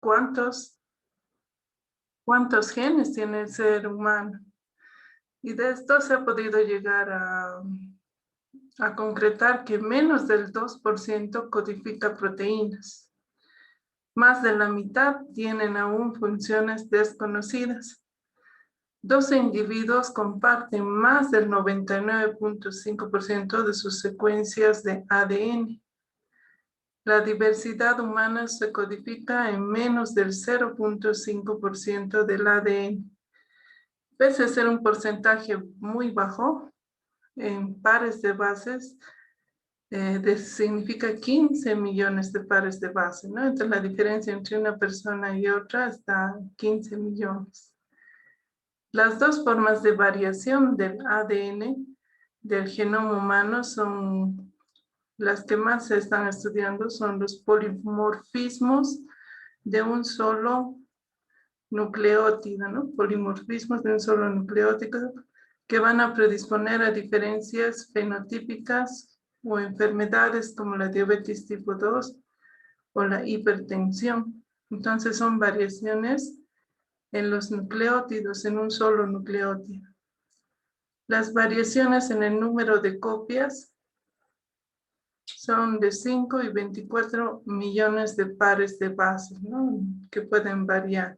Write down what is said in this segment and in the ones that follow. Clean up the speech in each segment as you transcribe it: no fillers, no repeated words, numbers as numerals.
cuántos genes tiene el ser humano. Y de esto se ha podido llegar a concretar que menos del 2% codifica proteínas. Más de la mitad tienen aún funciones desconocidas. 12 individuos comparten más del 99.5% de sus secuencias de ADN. La diversidad humana se codifica en menos del 0.5% del ADN. Pese a ser un porcentaje muy bajo, en pares de bases, significa 15 millones de pares de base, ¿no? Entonces la diferencia entre una persona y otra está 15 millones. Las dos formas de variación del ADN del genoma humano son las que más se están estudiando, son los polimorfismos de un solo nucleótido, ¿no? Polimorfismos de un solo nucleótido que van a predisponer a diferencias fenotípicas o enfermedades como la diabetes tipo 2 o la hipertensión. Entonces son variaciones en los nucleótidos, en un solo nucleótido. Las variaciones en el número de copias son de 5 y 24 millones de pares de bases, ¿no? Que pueden variar.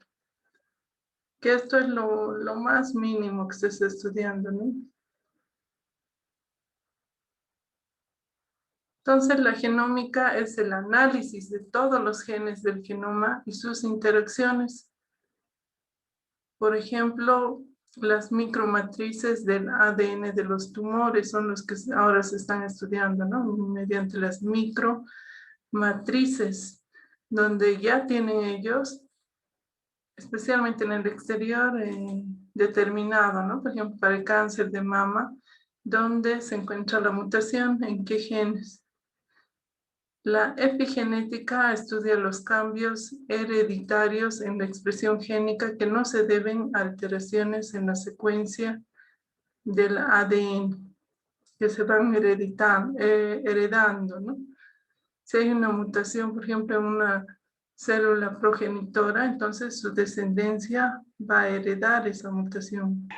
Que esto es lo más mínimo que se está estudiando, ¿no? Entonces, la genómica es el análisis de todos los genes del genoma y sus interacciones. Por ejemplo, las micromatrices del ADN de los tumores son los que ahora se están estudiando, ¿no? Mediante las micromatrices, donde ya tienen ellos, especialmente en el exterior, determinado, ¿no? Por ejemplo, para el cáncer de mama, ¿dónde se encuentra la mutación? ¿En qué genes? La epigenética estudia los cambios hereditarios en la expresión génica que no se deben a alteraciones en la secuencia del ADN, que se van heredando, ¿no? Si hay una mutación, por ejemplo, en una célula progenitora, entonces su descendencia va a heredar esa mutación.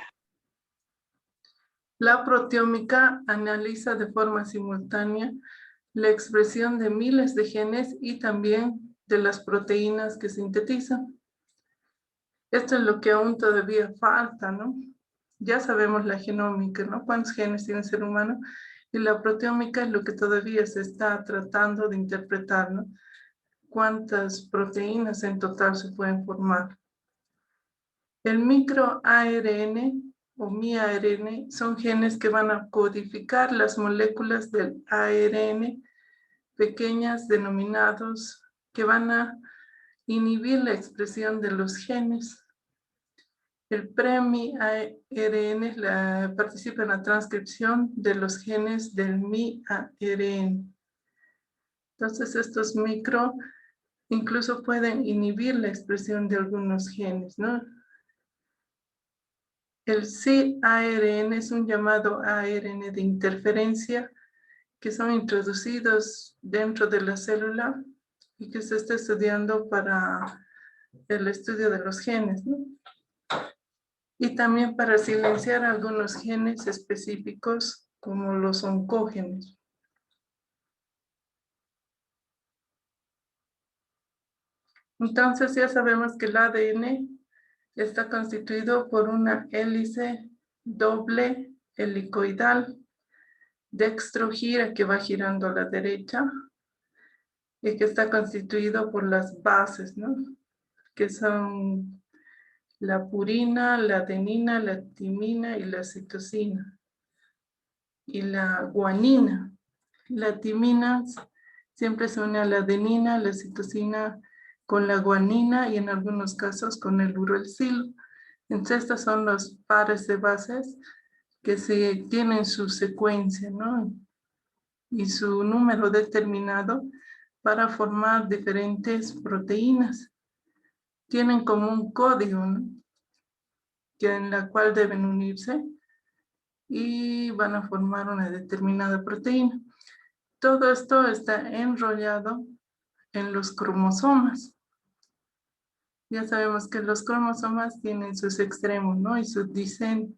La proteómica analiza de forma simultánea la expresión de miles de genes y también de las proteínas que sintetizan. Esto es lo que aún todavía falta, ¿no? Ya sabemos la genómica, ¿no? ¿Cuántos genes tiene el ser humano? Y la proteómica es lo que todavía se está tratando de interpretar, ¿no? ¿Cuántas proteínas en total se pueden formar? El microARN o miARN son genes que van a codificar las moléculas del ARN pequeñas denominados que van a inhibir la expresión de los genes. El pre-miARN participa en la transcripción de los genes del miARN. Entonces estos micro incluso pueden inhibir la expresión de algunos genes, ¿no? El cARN es un llamado ARN de interferencia que son introducidos dentro de la célula y que se está estudiando para el estudio de los genes, ¿no? Y también para silenciar algunos genes específicos como los oncógenos. Entonces ya sabemos que el ADN está constituido por una hélice doble helicoidal dextrogira que va girando a la derecha y que está constituido por las bases, ¿no? Que son la purina, la adenina, la timina y la citosina. Y la guanina. La timina siempre se une a la adenina, la citosina con la guanina y en algunos casos con el uracilo. Entonces estos son los pares de bases que tienen su secuencia, ¿no? Y su número determinado para formar diferentes proteínas. Tienen como un código, ¿no? En la cual deben unirse y van a formar una determinada proteína. Todo esto está enrollado en los cromosomas. Ya sabemos que los cromosomas tienen sus extremos, ¿no? Y su diseño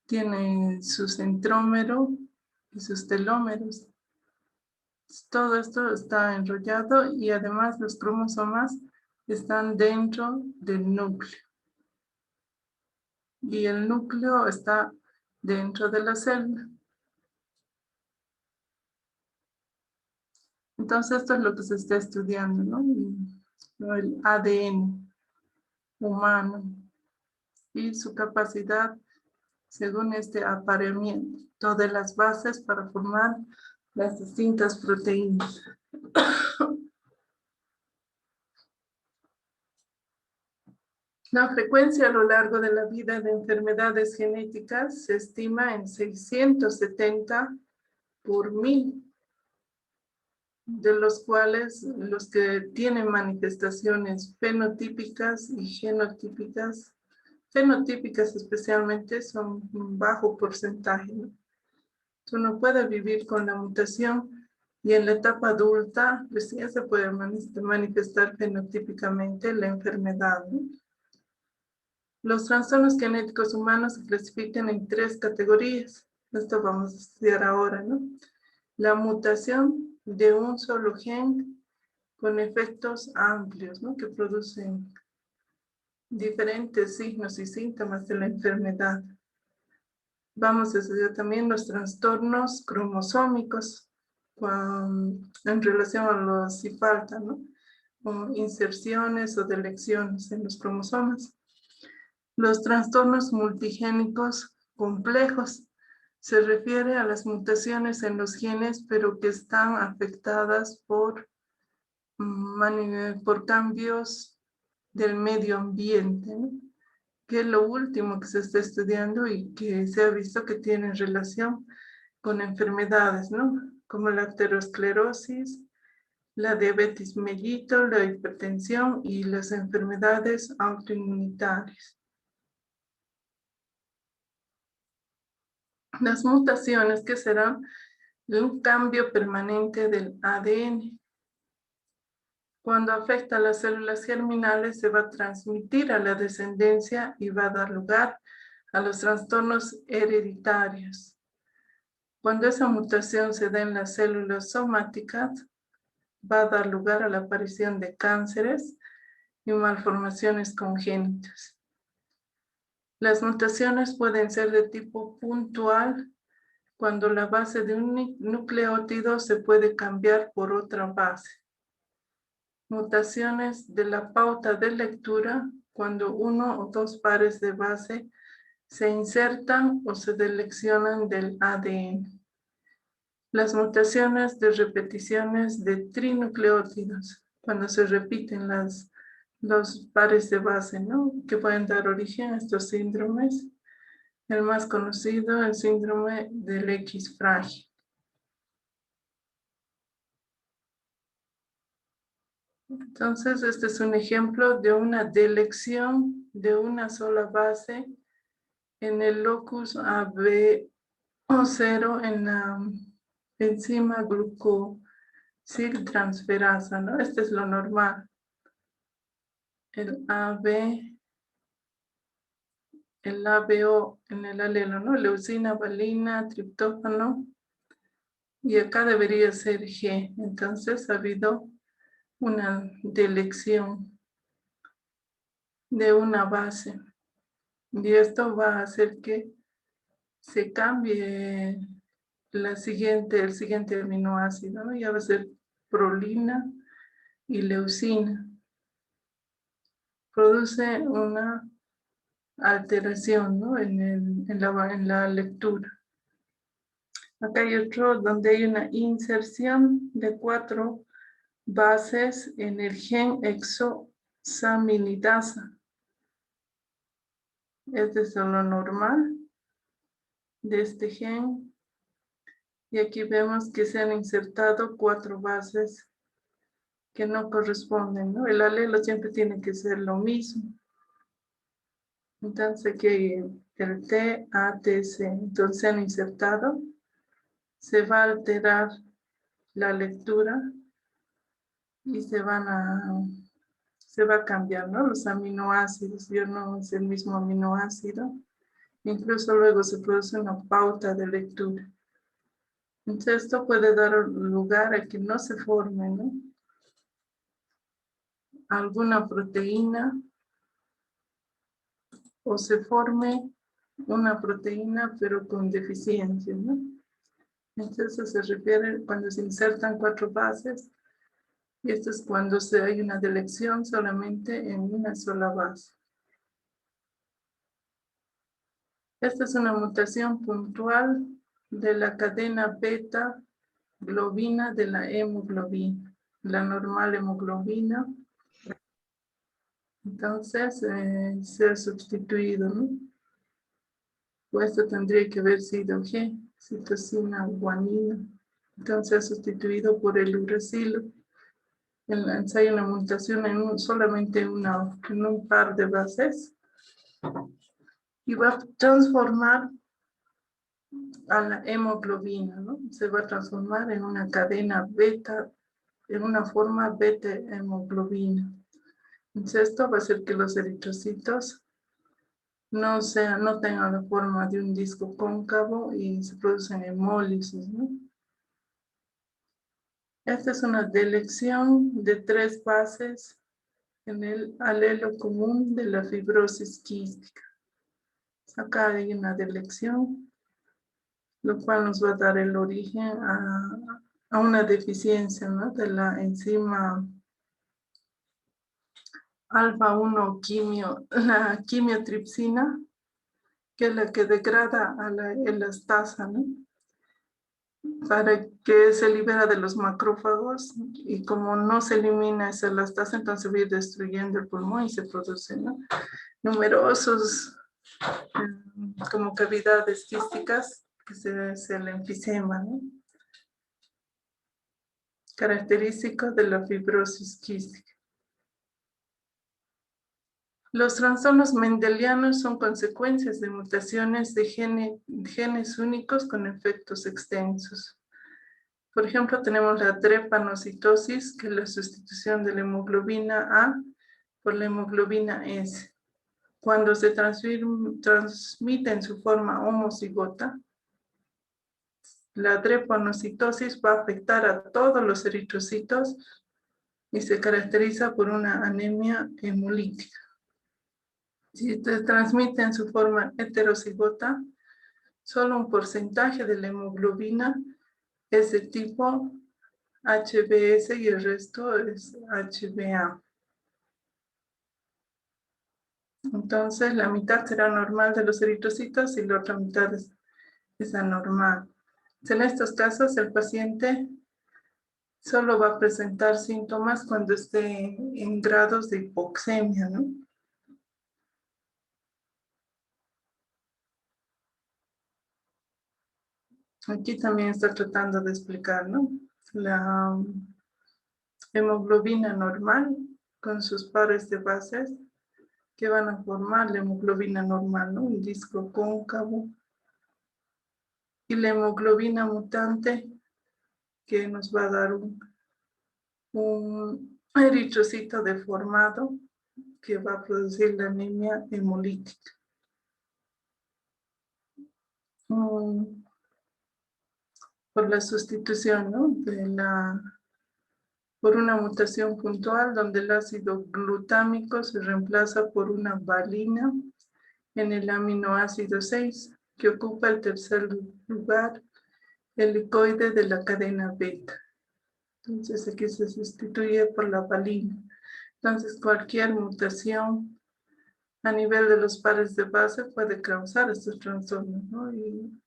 tiene su centrómero y sus telómeros. Todo esto está enrollado y además los cromosomas están dentro del núcleo. Y el núcleo está dentro de la célula. Entonces esto es lo que se está estudiando, ¿no? El ADN humano y su capacidad según este apareamiento de las bases para formar las distintas proteínas. La frecuencia a lo largo de la vida de enfermedades genéticas se estima en 670 por 1000, de los cuales los que tienen manifestaciones fenotípicas y genotípicas, fenotípicas especialmente, son un bajo porcentaje, ¿no? Uno puede vivir con la mutación y en la etapa adulta recién se puede manifestar fenotípicamente la enfermedad, ¿no? Los trastornos genéticos humanos se clasifican en 3 categorías. Esto vamos a estudiar ahora, ¿no? La mutación de un solo gen con efectos amplios, ¿no? Que producen diferentes signos y síntomas de la enfermedad. Vamos a estudiar también los trastornos cromosómicos en relación a los si faltan, ¿no? Como inserciones o deleciones en los cromosomas. Los trastornos multigénicos complejos se refiere a las mutaciones en los genes, pero que están afectadas por cambios del medio ambiente, ¿no? Que es lo último que se está estudiando y que se ha visto que tiene relación con enfermedades, ¿no? Como la aterosclerosis, la diabetes mellitus, la hipertensión y las enfermedades autoinmunitarias. Las mutaciones que serán un cambio permanente del ADN. Cuando afecta a las células germinales se va a transmitir a la descendencia y va a dar lugar a los trastornos hereditarios. Cuando esa mutación se da en las células somáticas, va a dar lugar a la aparición de cánceres y malformaciones congénitas. Las mutaciones pueden ser de tipo puntual, cuando la base de un nucleótido se puede cambiar por otra base. Mutaciones de la pauta de lectura, cuando uno o dos pares de base se insertan o se deleccionan del ADN. Las mutaciones de repeticiones de trinucleótidos, cuando se repiten los pares de base, ¿no? Que pueden dar origen a estos síndromes. El más conocido, el síndrome del X frágil. Entonces, este es un ejemplo de una delección de una sola base en el locus AB0 en la enzima glucosiltransferasa, ¿no? Este es lo normal. El ABO en el alelo, ¿no? Leucina, valina, triptófano. Y acá debería ser G. Entonces ha habido una delección de una base. Y esto va a hacer que se cambie el siguiente aminoácido, ¿no? Ya va a ser prolina y leucina. Produce una alteración, ¿no? en la lectura. Acá hay otro donde hay una inserción de 4 bases en el gen exosaminidasa. Este es lo normal de este gen. Y aquí vemos que se han insertado 4 bases que no corresponden, ¿no? El alelo siempre tiene que ser lo mismo. Entonces aquí hay el TATC. Entonces se han insertado. Se va a alterar la lectura y se van a se va a cambiar, ¿no? Los aminoácidos, ya no es el mismo aminoácido. Incluso luego se produce una pauta de lectura. Entonces esto puede dar lugar a que no se forme, ¿no?, alguna proteína o se forme una proteína pero con deficiencia, ¿no? Entonces se refiere cuando se insertan 4 bases y esto es cuando hay una delección solamente en una sola base. Esta es una mutación puntual de la cadena beta globina de la hemoglobina, la normal hemoglobina. Entonces se ha sustituido, ¿no? Pues esto tendría que haber sido G, citosina guanina. Entonces sustituido por el uracilo. Hay una mutación en solamente en un par de bases y va a transformar a la hemoglobina, ¿no? Se va a transformar en una cadena beta, en una forma beta hemoglobina. Entonces esto va a hacer que los eritrocitos no tengan la forma de un disco cóncavo y se producen hemólisis, ¿no? Esta es una delección de 3 bases en el alelo común de la fibrosis quística. Acá hay una delección, lo cual nos va a dar el origen a una deficiencia, ¿no?, de la enzima alfa-1 la quimiotripsina, que es la que degrada a la elastasa, ¿no?, para que se libera de los macrófagos y como no se elimina esa elastasa, entonces va a ir destruyendo el pulmón y se producen, ¿no?, numerosos como cavidades quísticas que es el enfisema, ¿no?, característico de la fibrosis quística. Los trastornos mendelianos son consecuencias de mutaciones de genes únicos con efectos extensos. Por ejemplo, tenemos la drepanocitosis, que es la sustitución de la hemoglobina A por la hemoglobina S. Cuando se transmite en su forma homocigota, la drepanocitosis va a afectar a todos los eritrocitos y se caracteriza por una anemia hemolítica. Si se transmite en su forma heterocigota, solo un porcentaje de la hemoglobina es de tipo HbS y el resto es HbA. Entonces, la mitad será normal de los eritrocitos y la otra mitad es anormal. En estos casos, el paciente solo va a presentar síntomas cuando esté en grados de hipoxemia, ¿no? Aquí también está tratando de explicar, ¿no?, la hemoglobina normal con sus pares de bases que van a formar la hemoglobina normal, ¿no?, un disco cóncavo, y la hemoglobina mutante que nos va a dar un eritrocito deformado que va a producir la anemia hemolítica. Por la sustitución, ¿no?, por una mutación puntual donde el ácido glutámico se reemplaza por una valina en el aminoácido 6, que ocupa el tercer lugar helicoide de la cadena beta. Entonces aquí se sustituye por la valina. Entonces cualquier mutación a nivel de los pares de base puede causar estos trastornos, ¿no?, y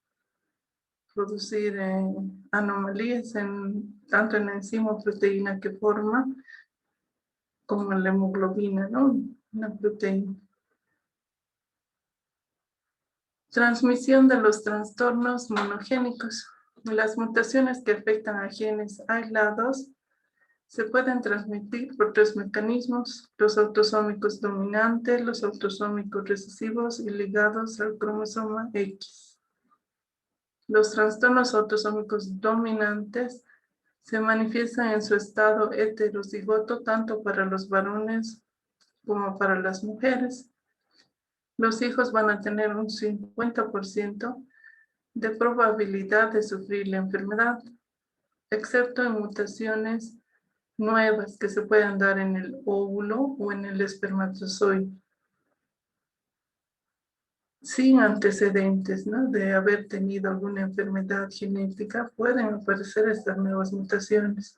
producir anomalías tanto en la enzima o proteína que forma como en la hemoglobina, ¿no?, una proteína. Transmisión de los trastornos monogénicos. Las mutaciones que afectan a genes aislados se pueden transmitir por 3 mecanismos: los autosómicos dominantes, los autosómicos recesivos y ligados al cromosoma X. Los trastornos autosómicos dominantes se manifiestan en su estado heterocigoto tanto para los varones como para las mujeres. Los hijos van a tener un 50% de probabilidad de sufrir la enfermedad, excepto en mutaciones nuevas que se puedan dar en el óvulo o en el espermatozoide, sin antecedentes, ¿no?, de haber tenido alguna enfermedad genética, pueden aparecer estas nuevas mutaciones.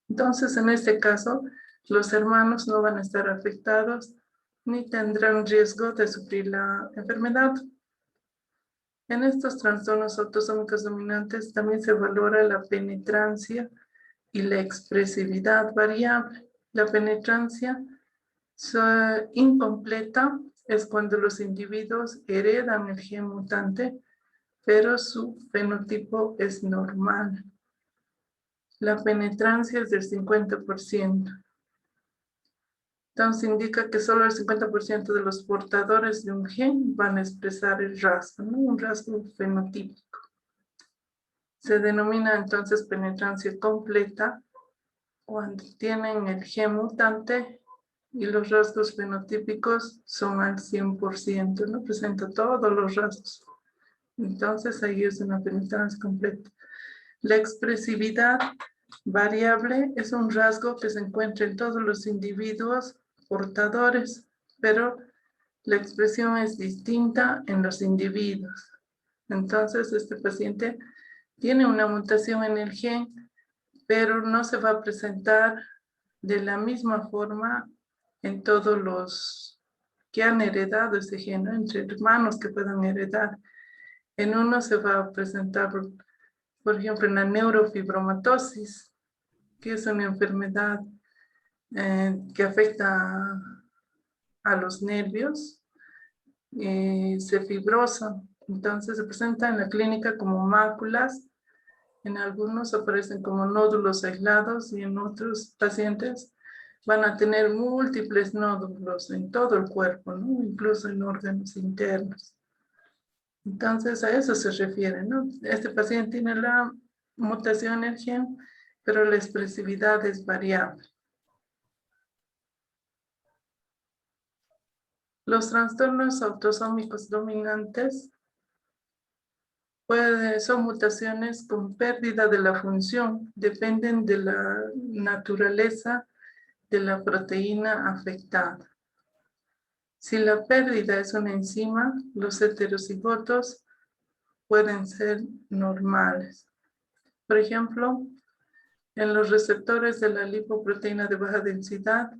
Entonces, en este caso, los hermanos no van a estar afectados ni tendrán riesgo de sufrir la enfermedad. En estos trastornos autosómicos dominantes también se valora la penetrancia y la expresividad variable. La penetrancia incompleta es cuando los individuos heredan el gen mutante, pero su fenotipo es normal. La penetrancia es del 50%. Entonces indica que solo el 50% de los portadores de un gen van a expresar el rasgo, ¿no?, un rasgo fenotípico. Se denomina entonces penetrancia completa cuando tienen el gen mutante y los rasgos fenotípicos son al 100%, ¿no? Presenta todos los rasgos. Entonces ahí es una penetrancia completa. La expresividad variable es un rasgo que se encuentra en todos los individuos portadores, pero la expresión es distinta en los individuos. Entonces este paciente tiene una mutación en el gen, pero no se va a presentar de la misma forma en todos los que han heredado ese gen, ¿no?, entre hermanos que puedan heredar. En uno se va a presentar, por ejemplo, en la neurofibromatosis, que es una enfermedad que afecta a los nervios, se fibrosan. Entonces se presenta en la clínica como máculas, en algunos aparecen como nódulos aislados y en otros pacientes van a tener múltiples nódulos en todo el cuerpo, ¿no?, incluso en órganos internos. Entonces a eso se refiere, ¿no? Este paciente tiene la mutación en el gen, pero la expresividad es variable. Los trastornos autosómicos dominantes son mutaciones con pérdida de la función, dependen de la naturaleza de la proteína afectada. Si la pérdida es una enzima, los heterocigotos pueden ser normales. Por ejemplo, en los receptores de la lipoproteína de baja densidad,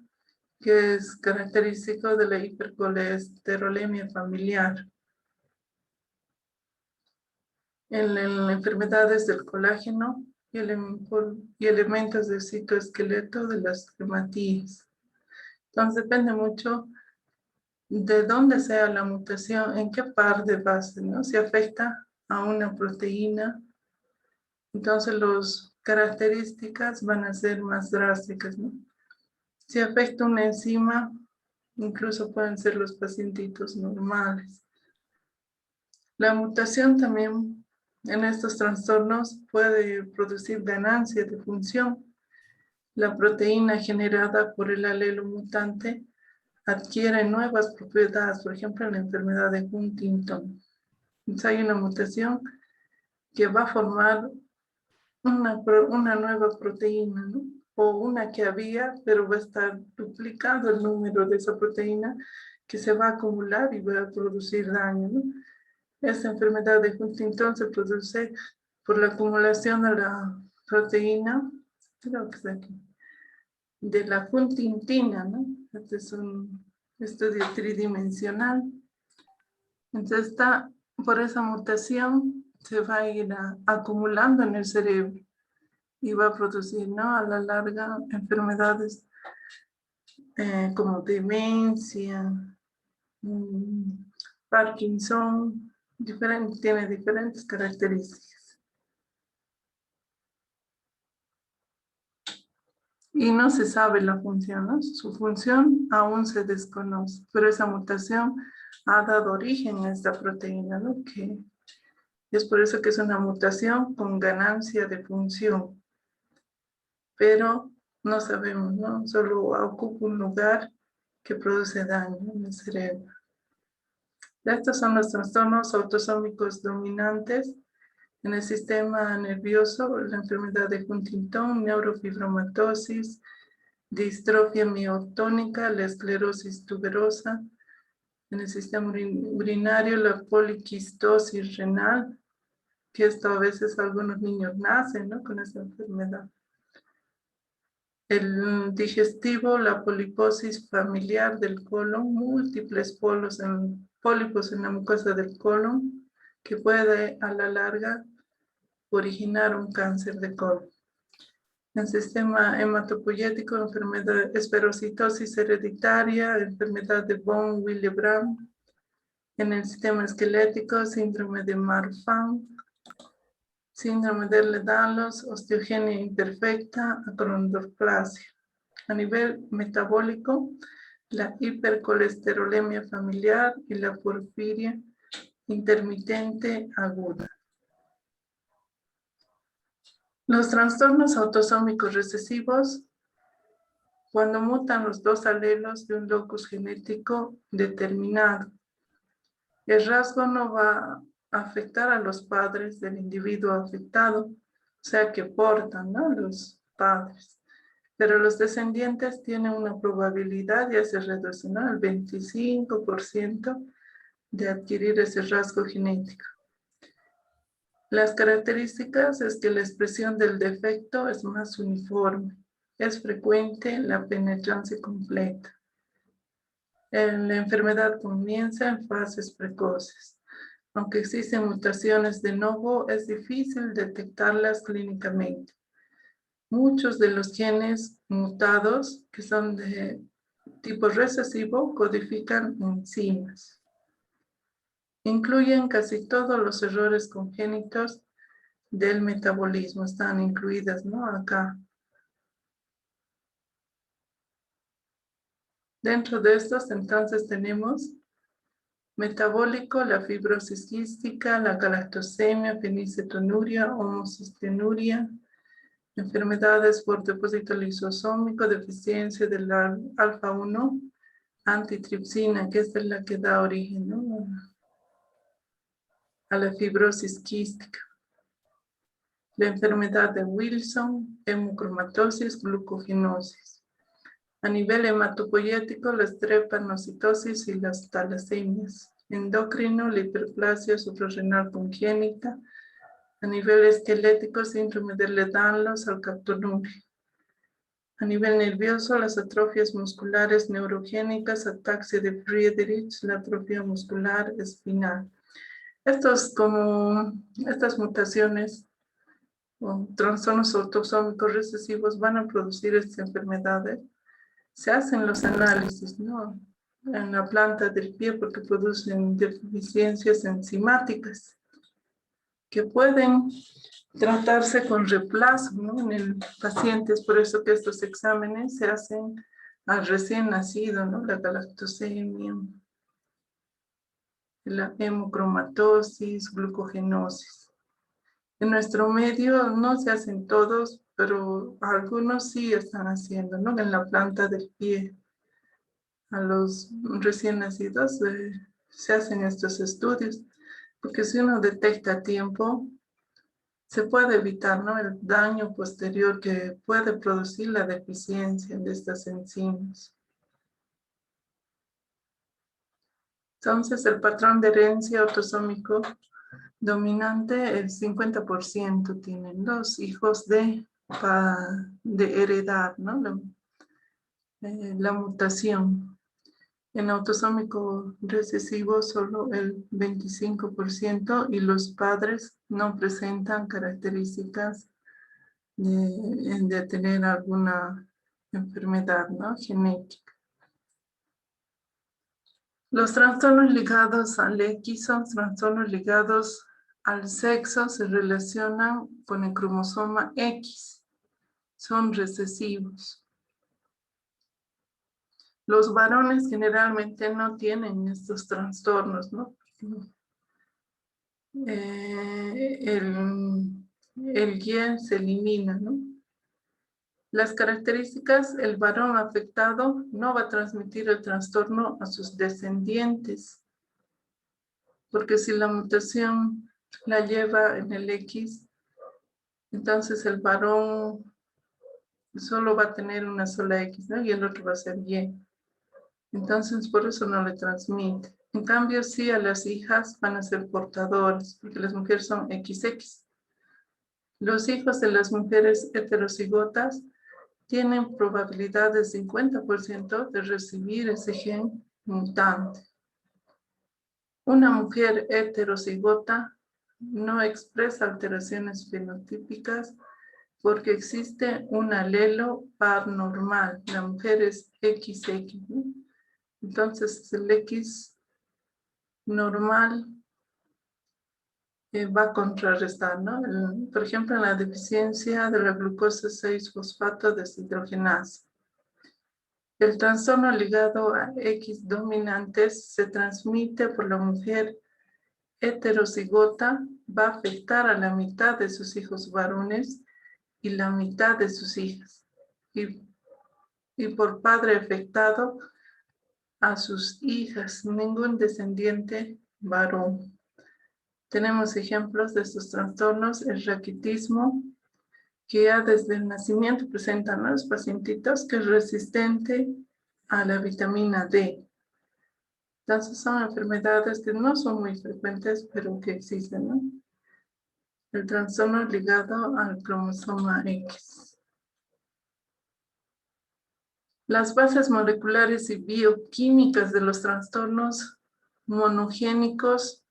que es característico de la hipercolesterolemia familiar. En enfermedades del colágeno y elementos del citoesqueleto de las hematías. Entonces depende mucho de dónde sea la mutación, en qué par de base, ¿no? Si afecta a una proteína, entonces las características van a ser más drásticas, ¿no? Si afecta una enzima, incluso pueden ser los pacientitos normales. La mutación también en estos trastornos puede producir ganancia de función. La proteína generada por el alelo mutante adquiere nuevas propiedades, por ejemplo, en la enfermedad de Huntington. Entonces hay una mutación que va a formar una nueva proteína, ¿no?, o una que había, pero va a estar duplicado el número de esa proteína que se va a acumular y va a producir daño, ¿no? Esta enfermedad de Huntington se produce por la acumulación de la proteína, creo que es aquí, de la huntingtina, ¿no? Este es un estudio tridimensional. Entonces por esa mutación se va a ir acumulando en el cerebro y va a producir, ¿no?, a la larga enfermedades como demencia, Parkinson, tiene diferentes características. Y no se sabe la función, ¿no? Su función aún se desconoce, pero esa mutación ha dado origen a esta proteína, ¿no?, que es por eso que es una mutación con ganancia de función. Pero no sabemos, ¿no? Solo ocupa un lugar que produce daño en el cerebro. Estos son los trastornos autosómicos dominantes en el sistema nervioso, la enfermedad de Huntington, neurofibromatosis, distrofia miotónica, la esclerosis tuberosa, en el sistema urinario, la poliquistosis renal, que esto a veces algunos niños nacen, ¿no?, con esa enfermedad. El digestivo, la poliposis familiar del colon, múltiples pólipos en la mucosa del colon, que puede a la larga originar un cáncer de colon. El sistema hematopoyético, enfermedad esferocitosis hereditaria, enfermedad de von Willebrand. En el sistema esquelético, síndrome de Marfan, síndrome de Ehlers-Danlos, osteogenia imperfecta, acondroplasia. A nivel metabólico, la hipercolesterolemia familiar y la porfiria intermitente aguda. Los trastornos autosómicos recesivos, cuando mutan los dos alelos de un locus genético determinado. El rasgo no va a afectar a los padres del individuo afectado, o sea que portan, ¿no?, los padres. Pero los descendientes tienen una probabilidad, ya se reduce, ¿no?, al 25% de adquirir ese rasgo genético. Las características es que la expresión del defecto es más uniforme. Es frecuente la penetrancia completa. La enfermedad comienza en fases precoces. Aunque existen mutaciones de novo, es difícil detectarlas clínicamente. Muchos de los genes mutados, que son de tipo recesivo, codifican enzimas. Incluyen casi todos los errores congénitos del metabolismo, están incluidas, ¿no?, acá. Dentro de estos, entonces, tenemos metabólico, la fibrosis quística, la galactosemia, fenilcetonuria, homocisteínuria, enfermedades por depósito lisosómico, deficiencia del alfa-1, antitripsina, que es la que da origen, ¿no?, a la fibrosis quística. La enfermedad de Wilson, hemocromatosis, glucogenosis. A nivel hematopoyético, la trepanocitosis y las talasemias. Endocrino, la hiperplasia suprarrenal congénita. A nivel esquelético, síndrome de Ehlers-Danlos, alcaptonuria. A nivel nervioso, las atrofias musculares neurogénicas, ataxia de Friedreich, la atrofia muscular espinal. Estas mutaciones o trastornos autosómicos recesivos van a producir estas enfermedades. Se hacen los análisis, ¿no?, en la planta del pie porque producen deficiencias enzimáticas que pueden tratarse con reemplazo, ¿no?, en el paciente. Es por eso que estos exámenes se hacen al recién nacido, ¿no?, la galactosemia, la hemocromatosis, glucogenosis. En nuestro medio no se hacen todos, pero algunos sí están haciendo, ¿no?, en la planta del pie. A los recién nacidos se hacen estos estudios, porque si uno detecta a tiempo, se puede evitar, ¿no?, el daño posterior que puede producir la deficiencia de estas enzimas. Entonces, el patrón de herencia autosómico dominante, el 50% tienen los hijos de heredar, ¿no?, la mutación. En autosómico recesivo solo el 25% y los padres no presentan características de tener alguna enfermedad, ¿no?, genética. Los trastornos ligados al X son trastornos ligados al sexo, se relacionan con el cromosoma X, son recesivos. Los varones generalmente no tienen estos trastornos, ¿no? El Y se elimina, ¿no? Las características, el varón afectado no va a transmitir el trastorno a sus descendientes, porque si la mutación la lleva en el X, entonces el varón solo va a tener una sola X, ¿no? Y el otro va a ser Y. Entonces, por eso no le transmite. En cambio, sí, a las hijas van a ser portadoras, porque las mujeres son XX. Los hijos de las mujeres heterocigotas tienen probabilidad de 50% de recibir ese gen mutante. Una mujer heterocigota no expresa alteraciones fenotípicas porque existe un alelo par normal. La mujer es XX, ¿no? Entonces el X normal va a contrarrestar, ¿no? Por ejemplo, en la deficiencia de la glucosa 6-fosfato deshidrogenasa. El trastorno ligado a X dominantes se transmite por la mujer heterocigota, va a afectar a la mitad de sus hijos varones y la mitad de sus hijas. Y por padre afectado a sus hijas, ningún descendiente varón. Tenemos ejemplos de estos trastornos, el raquitismo, que ya desde el nacimiento presentan a los pacientitos, que es resistente a la vitamina D. Entonces son enfermedades que no son muy frecuentes, pero que existen, ¿no? El trastorno ligado al cromosoma X. Las bases moleculares y bioquímicas de los trastornos monogénicos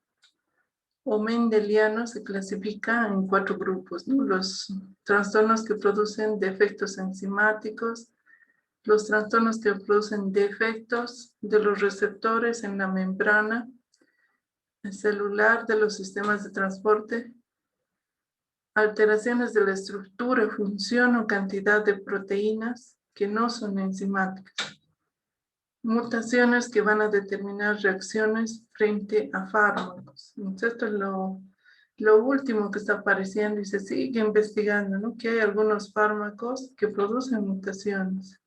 o mendelianos se clasifican en 4 grupos, ¿no? Los trastornos que producen defectos enzimáticos, los trastornos que producen defectos de los receptores en la membrana celular de los sistemas de transporte, alteraciones de la estructura, función o cantidad de proteínas que no son enzimáticas, mutaciones que van a determinar reacciones frente a fármacos. Entonces, esto es lo último que está apareciendo y se sigue investigando, ¿no? Que hay algunos fármacos que producen mutaciones.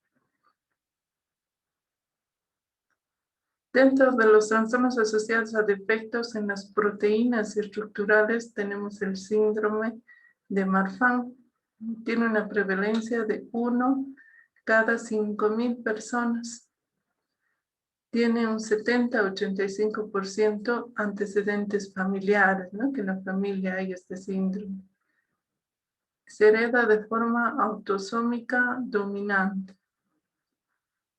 Dentro de los trastornos asociados a defectos en las proteínas estructurales tenemos el síndrome de Marfan. Tiene una prevalencia de 1 cada 5,000 personas. Tiene un 70-85% antecedentes familiares, ¿no? Que en la familia hay este síndrome. Se hereda de forma autosómica dominante.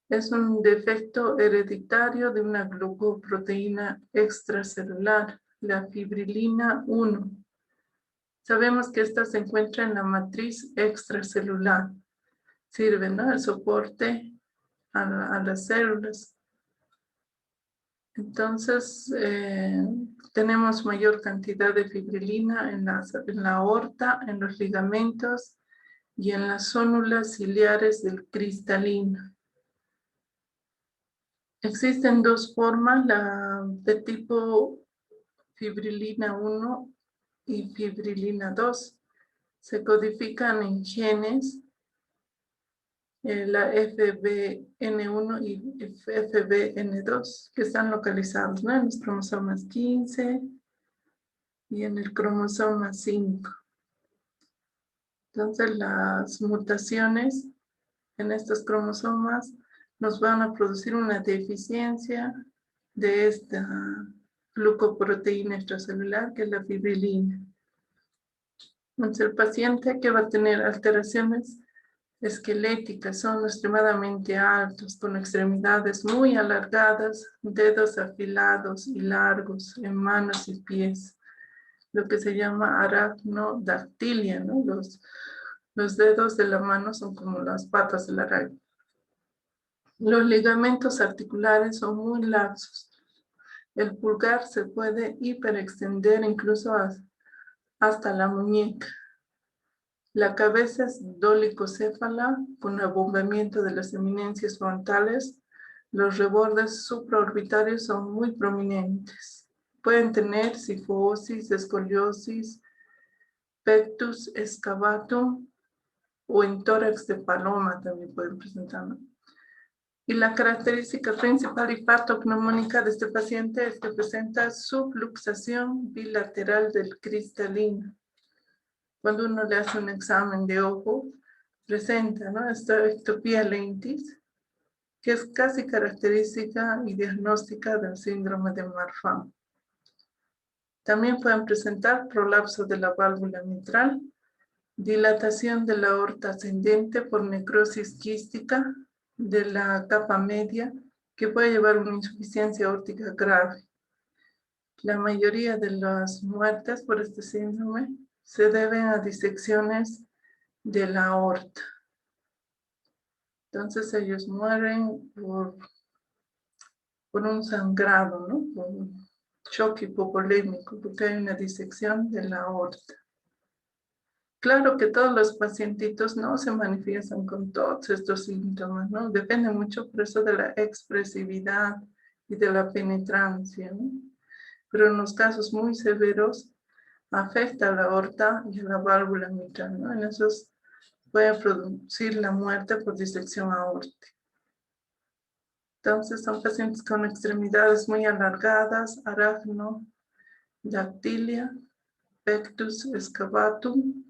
Es un defecto hereditario de una glucoproteína extracelular, la fibrilina 1. Sabemos que esta se encuentra en la matriz extracelular. Sirve, ¿no? El soporte a las células. Entonces, tenemos mayor cantidad de fibrilina en la aorta, en los ligamentos y en las zónulas ciliares del cristalino. Existen 2 formas, la de tipo fibrilina 1 y fibrilina 2. Se codifican en genes, la FBN1 y FBN2, que están localizados, ¿no? En los cromosomas 15 y en el cromosoma 5. Entonces, las mutaciones en estos cromosomas nos van a producir una deficiencia de esta glucoproteína extracelular, que es la fibrilina. Entonces, el paciente que va a tener alteraciones esqueléticas son extremadamente altos, con extremidades muy alargadas, dedos afilados y largos en manos y pies, lo que se llama aracnodactilia, ¿no? Los dedos de la mano son como las patas de la araña. Los ligamentos articulares son muy laxos. El pulgar se puede hiperextender incluso hasta la muñeca. La cabeza es dolicocéfala con abombamiento de las eminencias frontales. Los rebordes supraorbitarios son muy prominentes. Pueden tener cifosis, escoliosis, pectus excavatum o en tórax de paloma también pueden presentar, ¿no? Y la característica principal y patognomónica de este paciente es que presenta subluxación bilateral del cristalino. Cuando uno le hace un examen de ojo, presenta, ¿no?, esta ectopía lentis, que es casi característica y diagnóstica del síndrome de Marfan. También pueden presentar prolapso de la válvula mitral, dilatación de la aorta ascendente por necrosis quística de la capa media, que puede llevar a una insuficiencia aórtica grave. La mayoría de las muertes por este síndrome se deben a disecciones de la aorta. Entonces ellos mueren por un sangrado, ¿no?, por un choque hipovolémico, porque hay una disección de la aorta. Claro que todos los pacientitos no se manifiestan con todos estos síntomas, ¿no? Depende mucho por eso de la expresividad y de la penetrancia, ¿no? Pero en los casos muy severos afecta a la aorta y a la válvula mitral, ¿no? En esos puede producir la muerte por disección aórtica. Entonces son pacientes con extremidades muy alargadas, arácnodactilia, pectus excavatum,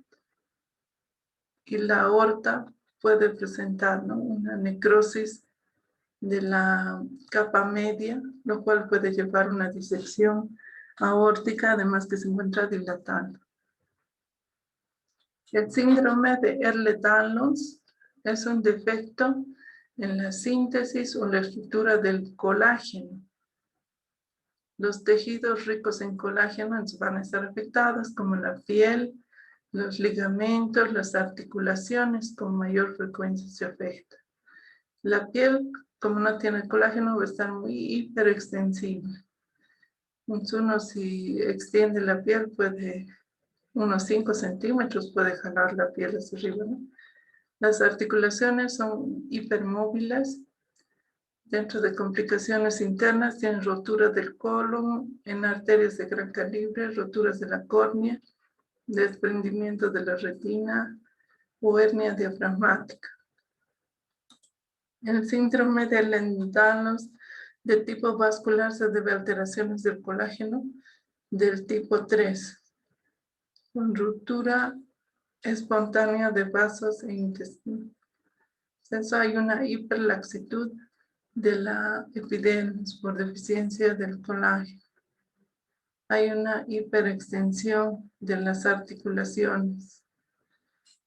y la aorta puede presentar, ¿no?, una necrosis de la capa media, lo cual puede llevar a una disección aórtica, además que se encuentra dilatando. El síndrome de Ehlers-Danlos es un defecto en la síntesis o la estructura del colágeno. Los tejidos ricos en colágeno van a estar afectados, como la piel, los ligamentos, las articulaciones con mayor frecuencia se afectan. La piel, como no tiene colágeno, va a estar muy hiperextensiva. Uno, si extiende la piel, puede, unos 5 centímetros, puede jalar la piel hacia arriba, ¿no? Las articulaciones son hipermóviles. Dentro de complicaciones internas tienen rotura del colon, en arterias de gran calibre, roturas de la córnea, desprendimiento de la retina o hernia diafragmática. El síndrome de Ehlers-Danlos de tipo vascular se debe a alteraciones del colágeno del tipo 3, con ruptura espontánea de vasos e intestino. Entonces hay una hiperlaxitud de la epidermis por deficiencia del colágeno. Hay una hiperextensión de las articulaciones.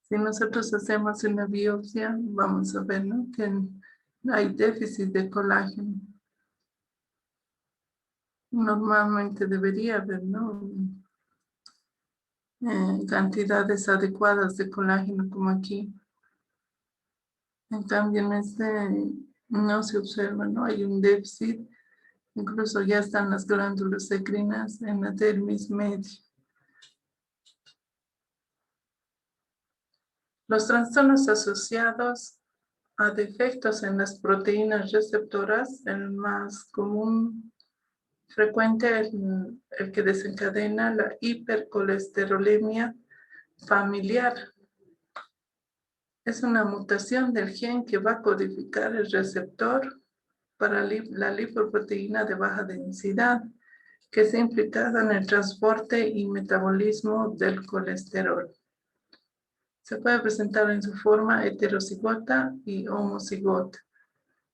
Si nosotros hacemos una biopsia, vamos a ver, ¿no?, que hay déficit de colágeno. Normalmente debería haber, ¿no?, cantidades adecuadas de colágeno como aquí. En cambio, en este no se observa, ¿no? Hay un déficit. Incluso ya están las glándulas endocrinas en la dermis media. Los trastornos asociados a defectos en las proteínas receptoras, el más común, frecuente, el que desencadena la hipercolesterolemia familiar. Es una mutación del gen que va a codificar el receptor para la lipoproteína de baja densidad, que es implicada en el transporte y metabolismo del colesterol. Se puede presentar en su forma heterocigota y homocigota.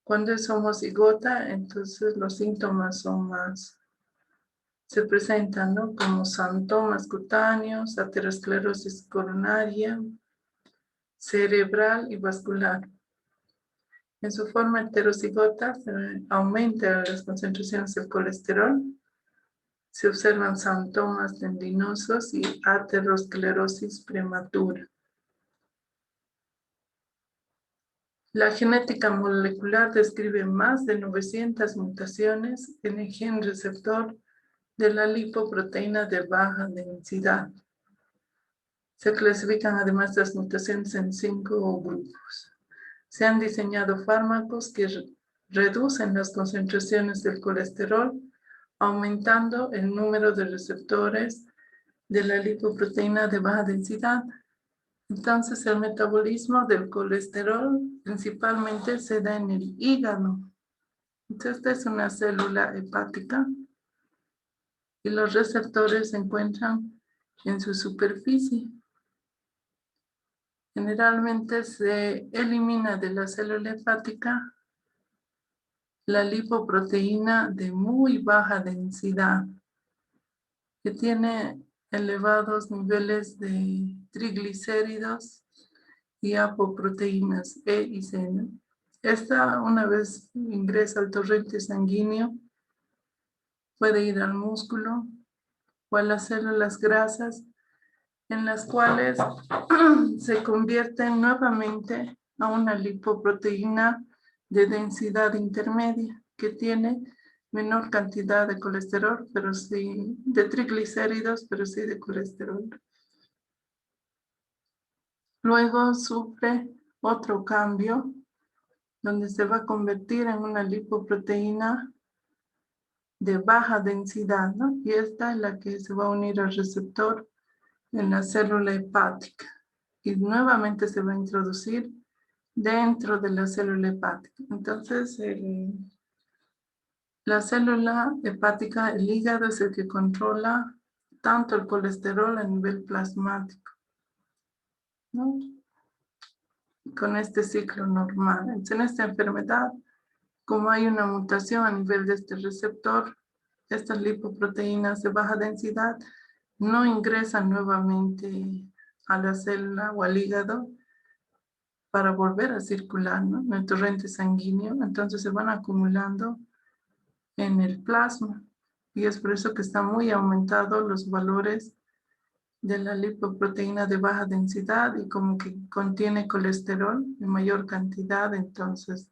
Cuando es homocigota, entonces los síntomas son más, se presentan, ¿no?, como xantomas cutáneos, aterosclerosis coronaria, cerebral y vascular. En su forma heterocigota se aumenta las concentraciones del colesterol, se observan xantomas tendinosos y aterosclerosis prematura. La genética molecular describe más de 900 mutaciones en el gen receptor de la lipoproteína de baja densidad. Se clasifican además las mutaciones en 5 grupos. Se han diseñado fármacos que reducen las concentraciones del colesterol, aumentando el número de receptores de la lipoproteína de baja densidad. Entonces, el metabolismo del colesterol principalmente se da en el hígado. Entonces, esta es una célula hepática y los receptores se encuentran en su superficie. Generalmente se elimina de la célula hepática la lipoproteína de muy baja densidad, que tiene elevados niveles de triglicéridos y apoproteínas E y C, ¿no? Esta, una vez ingresa al torrente sanguíneo, puede ir al músculo o a las células grasas, en las cuales se convierten nuevamente a una lipoproteína de densidad intermedia, que tiene menor cantidad de colesterol, pero sí de triglicéridos, pero sí de colesterol. Luego sufre otro cambio, donde se va a convertir en una lipoproteína de baja densidad, ¿no? Y esta es la que se va a unir al receptor en la célula hepática. Y nuevamente se va a introducir dentro de la célula hepática. Entonces, la célula hepática, el hígado, es el que controla tanto el colesterol a nivel plasmático, ¿no? Con este ciclo normal. Entonces, en esta enfermedad, como hay una mutación a nivel de este receptor, estas lipoproteínas de baja densidad no ingresan nuevamente a la célula o al hígado para volver a circular, ¿no?, en el torrente sanguíneo. Entonces se van acumulando en el plasma y es por eso que están muy aumentados los valores de la lipoproteína de baja densidad, y como que contiene colesterol en mayor cantidad, entonces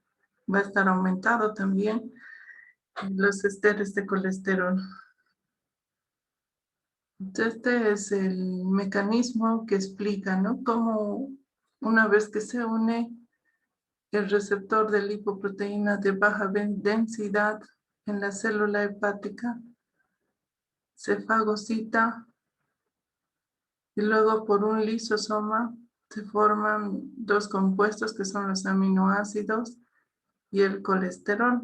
va a estar aumentado también los esteres de colesterol. Entonces, este es el mecanismo que explica, ¿no?, cómo una vez que se une el receptor de lipoproteína de baja densidad en la célula hepática, se fagocita y luego por un lisosoma se forman dos compuestos que son los aminoácidos y el colesterol,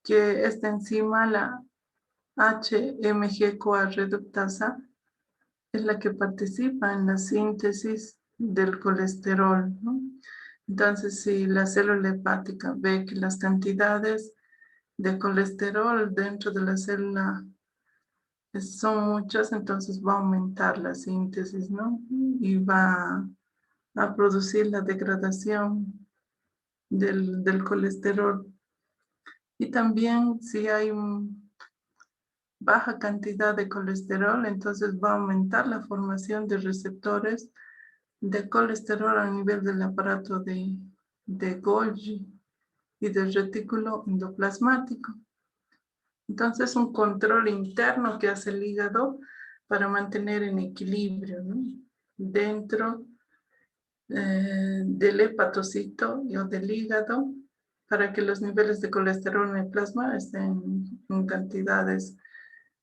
que esta enzima, la HMG-CoA reductasa, es la que participa en la síntesis del colesterol, ¿no? Entonces, si la célula hepática ve que las cantidades de colesterol dentro de la célula son muchas, entonces va a aumentar la síntesis, ¿no? Y va a producir la degradación del colesterol. Y también si hay baja cantidad de colesterol, entonces va a aumentar la formación de receptores de colesterol a nivel del aparato de Golgi y del retículo endoplasmático. Entonces, un control interno que hace el hígado para mantener en equilibrio, ¿no?, dentro del hepatocito o del hígado, para que los niveles de colesterol en el plasma estén en cantidades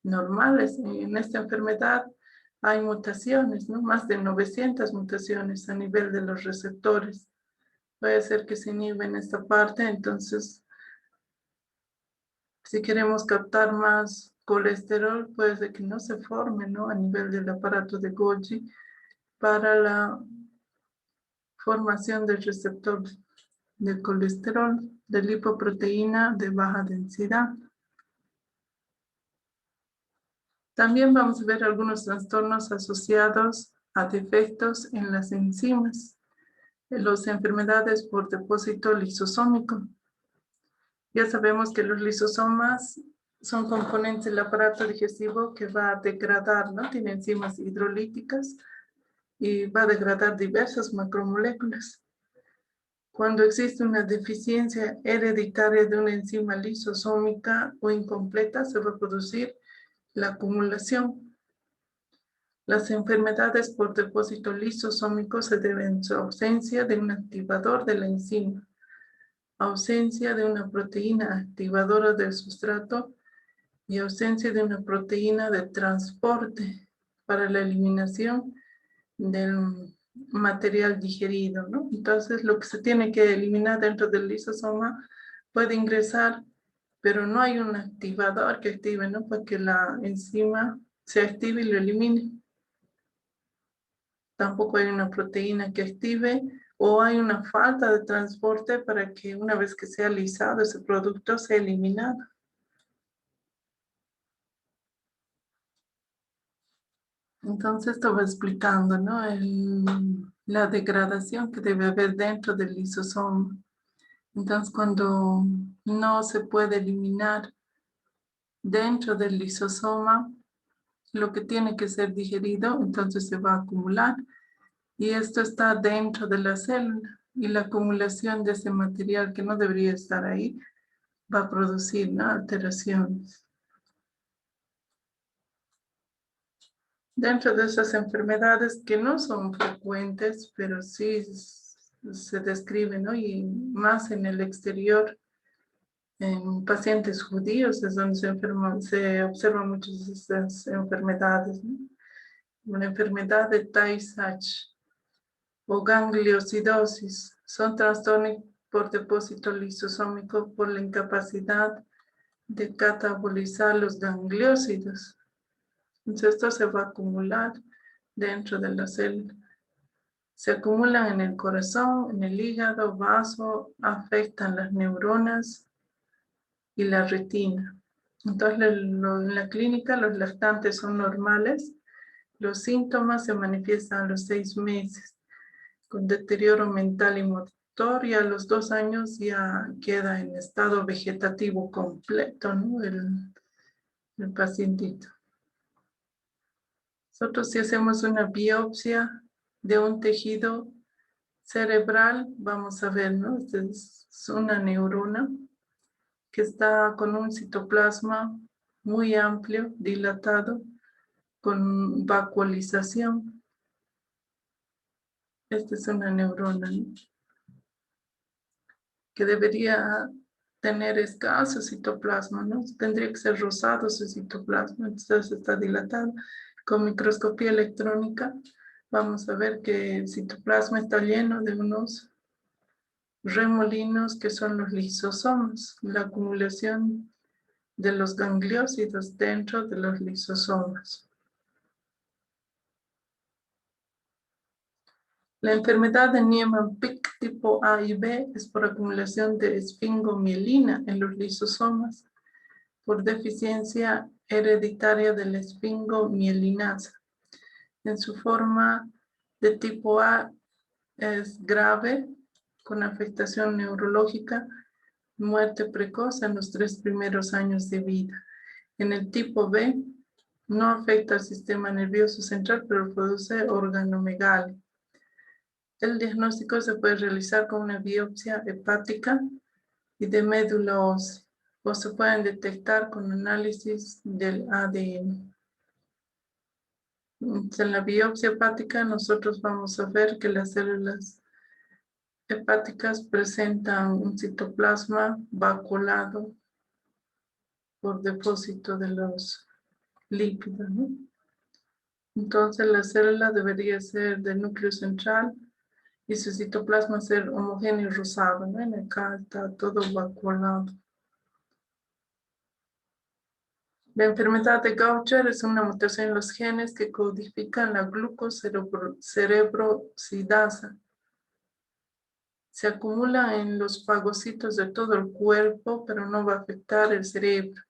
normales. En esta enfermedad hay mutaciones, ¿no?, más de 900 mutaciones a nivel de los receptores. Puede ser que se inhiben esta parte, entonces si queremos captar más colesterol, puede ser que no se forme, ¿no?, a nivel del aparato de Golgi para la formación del receptor de colesterol, de lipoproteína de baja densidad. También vamos a ver algunos trastornos asociados a defectos en las enzimas, en las enfermedades por depósito lisosómico. Ya sabemos que los lisosomas son componentes del aparato digestivo que va a degradar, ¿no?, tiene enzimas hidrolíticas y va a degradar diversas macromoléculas. Cuando existe una deficiencia hereditaria de una enzima lisosómica o incompleta, se va a producir la acumulación. Las enfermedades por depósito lisosómico se deben a su ausencia de un activador de la enzima, ausencia de una proteína activadora del sustrato y ausencia de una proteína de transporte para la eliminación del material digerido, ¿no? Entonces, lo que se tiene que eliminar dentro del lisosoma puede ingresar, pero no hay un activador que active, ¿no? Para que la enzima se active y lo elimine. Tampoco hay una proteína que active o hay una falta de transporte para que una vez que sea lisado ese producto sea eliminado. Entonces esto va explicando, ¿no? La degradación que debe haber dentro del lisosoma. Entonces cuando no se puede eliminar dentro del lisosoma lo que tiene que ser digerido, entonces se va a acumular. Y esto está dentro de la célula. Y la acumulación de ese material que no debería estar ahí va a producir, ¿no?, alteraciones. Dentro de esas enfermedades que no son frecuentes, pero sí se describen, ¿no? Y más en el exterior, en pacientes judíos es donde se observan muchas de estas enfermedades, ¿no? Una enfermedad de Tay-Sachs o gangliosidosis son trastornos por depósito lisosómico por la incapacidad de catabolizar los gangliósidos. Entonces esto se va a acumular dentro de la célula. Se acumulan en el corazón, en el hígado, vaso, afectan las neuronas y la retina. Entonces en la clínica los lactantes son normales. Los síntomas se manifiestan a los 6 meses con deterioro mental y motor, y a los 2 años ya queda en estado vegetativo completo, ¿no? El pacientito. Nosotros si hacemos una biopsia de un tejido cerebral, vamos a ver, ¿no? Esta es una neurona que está con un citoplasma muy amplio, dilatado, con vacuolización. Esta es una neurona, ¿no?, que debería tener escaso citoplasma, ¿no? Tendría que ser rosado su citoplasma, entonces está dilatado. Con microscopía electrónica vamos a ver que el citoplasma está lleno de unos remolinos que son los lisosomas, la acumulación de los gangliósidos dentro de los lisosomas. La enfermedad de Niemann-Pick tipo A y B es por acumulación de esfingomielina en los lisosomas por deficiencia hereditaria de la esfingomielinasa. En su forma de tipo A es grave, con afectación neurológica, muerte precoz en los 3 primeros años de vida. En el tipo B no afecta al sistema nervioso central, pero produce organomegalia. El diagnóstico se puede realizar con una biopsia hepática y de médula ósea, o se pueden detectar con análisis del ADN. En la biopsia hepática nosotros vamos a ver que las células hepáticas presentan un citoplasma vacuolado por depósito de los lípidos, ¿no? Entonces la célula debería ser del núcleo central y su citoplasma ser homogéneo y rosado, ¿no? En acá está todo vacuolado. La enfermedad de Gaucher es una mutación en los genes que codifican la glucocerebrosidasa. Se acumula en los fagocitos de todo el cuerpo, pero no va a afectar el cerebro.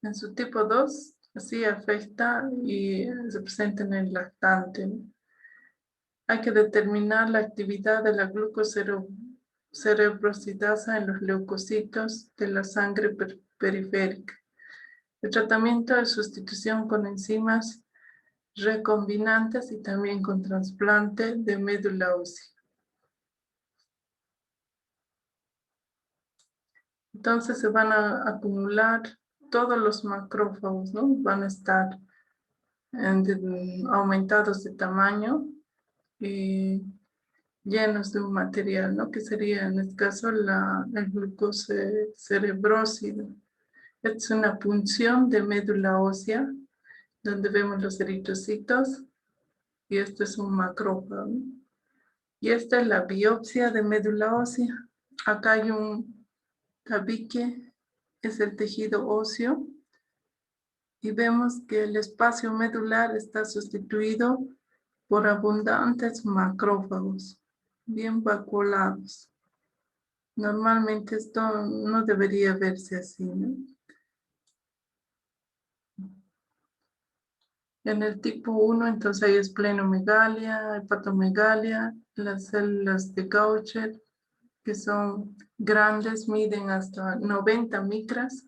En su tipo 2, sí afecta y se presenta en el lactante, ¿no? Hay que determinar la actividad de la glucocerebrosidasa en los leucocitos de la sangre periférica. El tratamiento es sustitución con enzimas recombinantes y también con trasplante de médula ósea. Entonces se van a acumular todos los macrófagos, ¿no? Van a estar aumentados de tamaño y llenos de un material, ¿no? Que sería en este caso el glucocerebrósido. Esta es una punción de médula ósea donde vemos los eritrocitos, y esto es un macrófago. Y esta es la biopsia de médula ósea. Acá hay un tabique, es el tejido óseo, y vemos que el espacio medular está sustituido por abundantes macrófagos, bien vacuolados. Normalmente esto no debería verse así, ¿no? En el tipo 1, entonces hay esplenomegalia, hepatomegalia, las células de Gaucher, que son grandes, miden hasta 90 micras,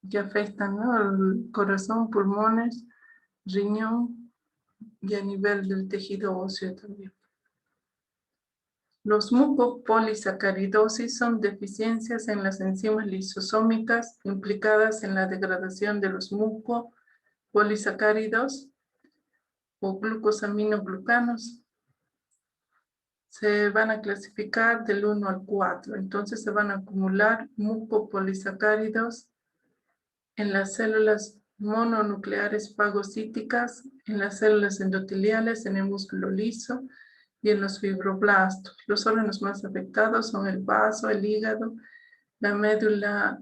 que afectan, ¿no?, el corazón, pulmones, riñón y a nivel del tejido óseo también. Los mucopolisacaridosis son deficiencias en las enzimas lisosómicas implicadas en la degradación de los mucopolisacáridos o glucosaminoglucanos. Se van a clasificar del 1 al 4. Entonces se van a acumular mucopolisacáridos en las células mononucleares fagocíticas, en las células endoteliales, en el músculo liso y en los fibroblastos. Los órganos más afectados son el vaso, el hígado, la médula